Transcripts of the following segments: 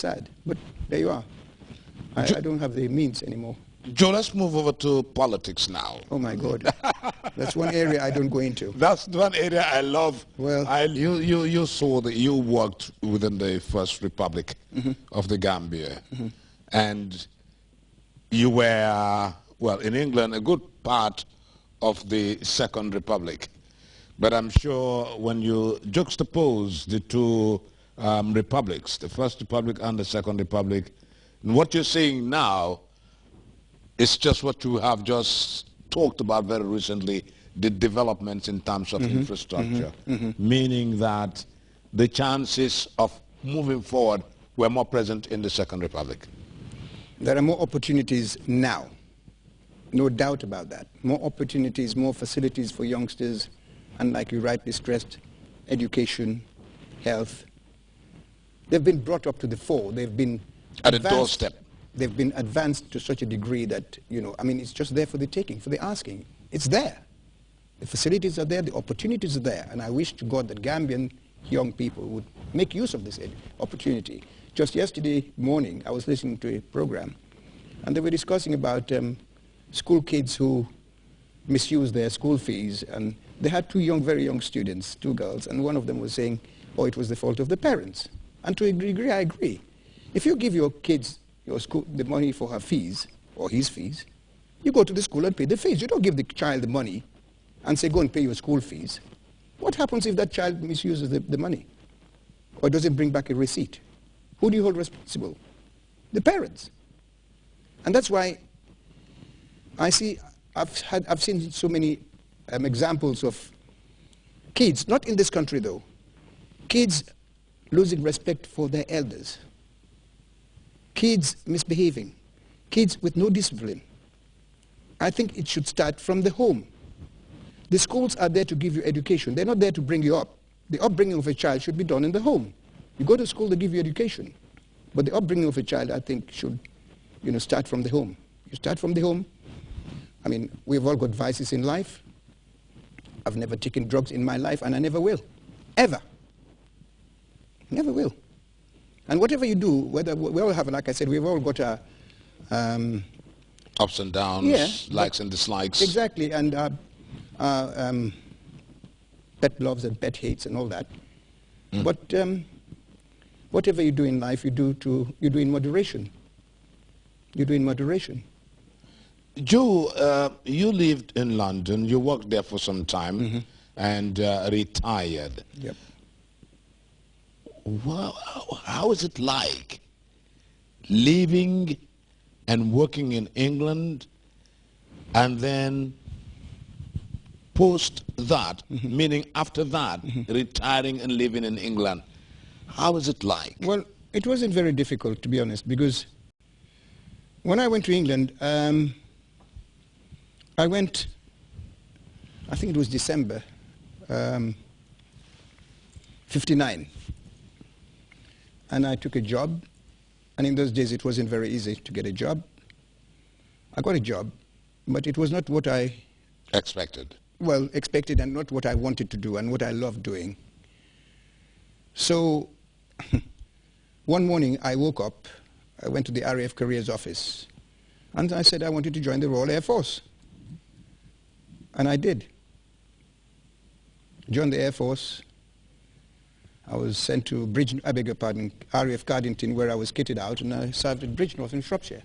sad. But there you are. I don't have the means anymore. Joe, let's move over to politics now. Oh my God, that's one area I don't go into. That's one area I love. Well, you saw that you worked within the First Republic of the Gambia, and you were, well, in England, a good part of the Second Republic. But I'm sure when you juxtapose the two republics, the First Republic and the Second Republic, and what you're seeing now, it's just what you have just talked about very recently, the developments in terms of infrastructure, meaning that the chances of moving forward were more present in the Second Republic. There are more opportunities now, no doubt about that. More opportunities, more facilities for youngsters, and like you rightly stressed, education, health. They've been brought up to the fore. They've been at a doorstep. They've been advanced to such a degree that, you know, I mean, it's just there for the taking, for the asking. It's there. The facilities are there, the opportunities are there, and I wish to God that Gambian young people would make use of this opportunity. Just yesterday morning, I was listening to a program, and they were discussing about school kids who misuse their school fees, and they had two very young students, two girls, and one of them was saying, oh, it was the fault of the parents. And to a degree, I agree. If you give your kids your school, the money for her fees, or his fees, you go to the school and pay the fees. You don't give the child the money and say, go and pay your school fees. What happens if that child misuses the money? Or doesn't bring back a receipt? Who do you hold responsible? The parents. And that's why I've seen so many examples of kids, not in this country though, kids losing respect for their elders. Kids misbehaving, kids with no discipline. I think it should start from the home. The schools are there to give you education. They're not there to bring you up. The upbringing of a child should be done in the home. You go to school, they give you education. But the upbringing of a child, I think, should, you know, start from the home. You start from the home. I mean, we've all got vices in life. I've never taken drugs in my life, and I never will. Ever. Never will. And whatever you do, whether we all have, like I said, we've all got our ups and downs, likes and dislikes. Exactly, and pet loves and pet hates and all that. But whatever you do in life, you do in moderation. You do in moderation. Joe, you lived in London. You worked there for some time and retired. Yep. Well, how is it like living and working in England and then post that, meaning after that, retiring and living in England? How is it like? Well, it wasn't very difficult, to be honest, because when I went to England, I went, I think it was December 59. And I took a job, and in those days it wasn't very easy to get a job. I got a job, but it was not what I expected. Well, expected, and not what I wanted to do and what I loved doing. So one morning I woke up, I went to the RAF Careers office, and I said I wanted to join the Royal Air Force. And I did. Joined the Air Force. I was sent to RAF Cardington, where I was kitted out, and I served at Bridgnorth in Shropshire.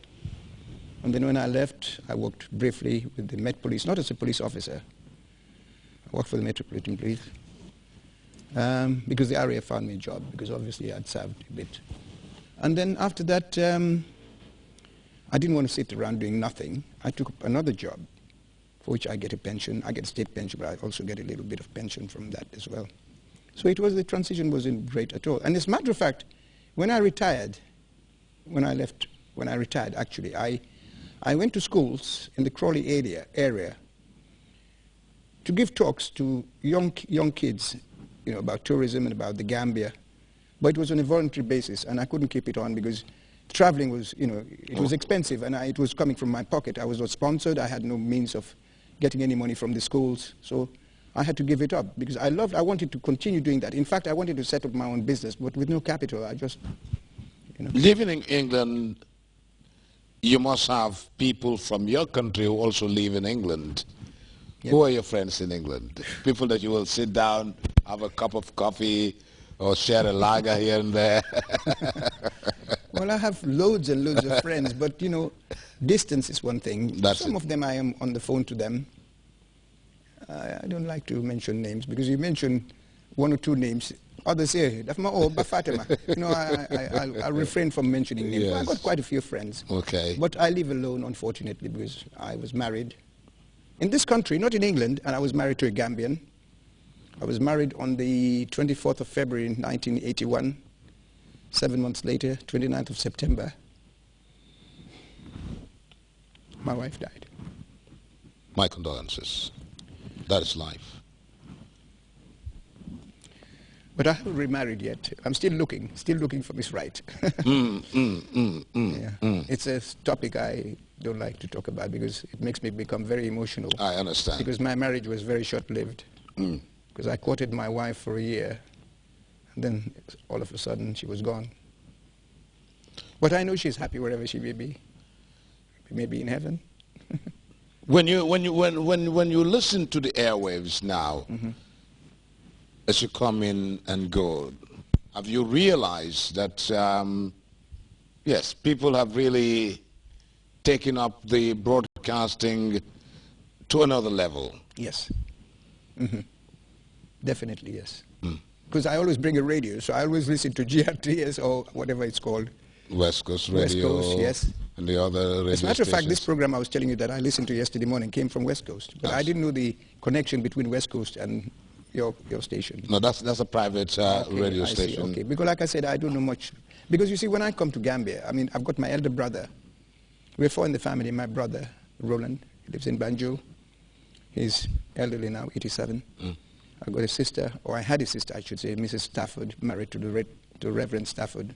And then when I left, I worked briefly with the Met Police, not as a police officer. I worked for the Metropolitan Police, because the RAF found me a job, because obviously I'd served a bit. And then after that, I didn't want to sit around doing nothing. I took up another job, for which I get a pension. I get a state pension, but I also get a little bit of pension from that as well. So the transition wasn't great at all. And as a matter of fact, when I retired, actually, I went to schools in the Crawley area to give talks to young kids, you know, about tourism and about the Gambia. But it was on a voluntary basis, and I couldn't keep it on because traveling was, you know, it was expensive, and it was coming from my pocket. I was not sponsored. I had no means of getting any money from the schools. So I had to give it up because I wanted to continue doing that. In fact, I wanted to set up my own business, but with no capital, You know. Living in England, you must have people from your country who also live in England. Yep. Who are your friends in England? People that you will sit down, have a cup of coffee, or share a lager here and there? Well, I have loads and loads of friends, but, you know, distance is one thing. Some of them I am on the phone to them. I don't like to mention names, because you mention one or two names, others say, Fatima. You know, I'll refrain from mentioning names. Yes. I've got quite a few friends. Okay. But I live alone, unfortunately, because I was married in this country, not in England, and I was married to a Gambian. I was married on the 24th of February 1981. 7 months later, 29th of September, my wife died. My condolences. That is life. But I haven't remarried yet. I'm still looking for Miss Right. It's a topic I don't like to talk about because it makes me become very emotional. I understand. Because my marriage was very short-lived. Because I courted my wife for a year, and then all of a sudden she was gone. But I know she's happy wherever she may be. Maybe in heaven. When you listen to the airwaves now, as you come in and go, have you realized that yes, people have really taken up the broadcasting to another level? Yes. Definitely, yes. Because I always bring a radio, so I always listen to GRTS or whatever it's called. West Coast Radio. West Coast, yes. And the other radio As a matter of fact, this stations. program I was telling you that I listened to yesterday morning came from West Coast. But I didn't know the connection between West Coast and your station. No, that's a private radio station. Okay, because like I said, I don't know much. Because you see, when I come to Gambia, I mean, I've got my elder brother. We're four in the family. My brother, Roland, he lives in Banjul. He's elderly now, 87. I've got a sister, or I had a sister, I should say, Mrs. Stafford, married to the Reverend Stafford.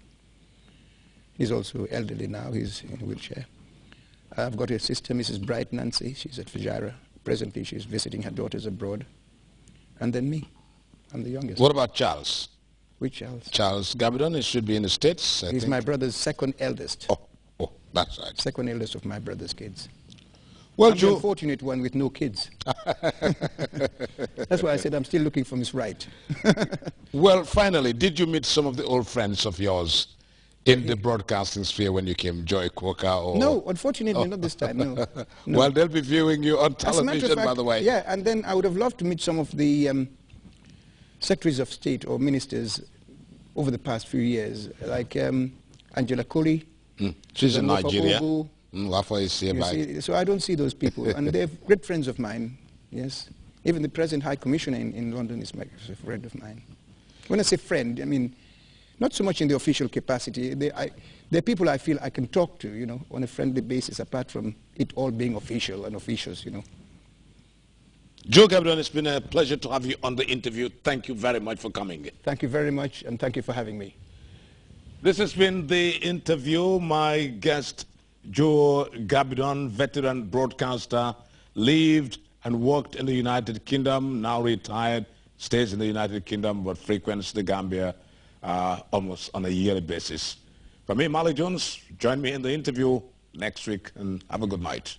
He's also elderly now. He's in a wheelchair. I've got a sister, Mrs. Bright Nancy. She's at Fujairah. Presently, she's visiting her daughters abroad. And then me. I'm the youngest. What about Charles? Which Charles? Charles Gabidon, he should be in the States, I He's think. my brother's second eldest. Oh, that's right. Second eldest of my brother's kids. Well, I'm the unfortunate one with no kids. That's why I said I'm still looking for Miss Right. Well, finally, did you meet some of the old friends of yours in the broadcasting sphere when you came, Joy Coker? Or no, unfortunately, not this time, no. Well, they'll be viewing you on television, by the way. Yeah, and then I would have loved to meet some of the secretaries of state or ministers over the past few years, like Angela Koli. She's in Nigeria. So I don't see those people, and they're great friends of mine, yes. Even the present High Commissioner in London is a friend of mine. When I say friend, I mean, not so much in the official capacity. They're people I feel I can talk to, you know, on a friendly basis, apart from it all being official and officious, you know. Joe Gabidon, it's been a pleasure to have you on the interview. Thank you very much for coming. Thank you very much, and thank you for having me. This has been the interview. My guest, Joe Gabidon, veteran broadcaster, lived and worked in the United Kingdom, now retired, stays in the United Kingdom, but frequents the Gambia almost on a yearly basis. For me, Malik Jones, join me in the interview next week, and have a good night.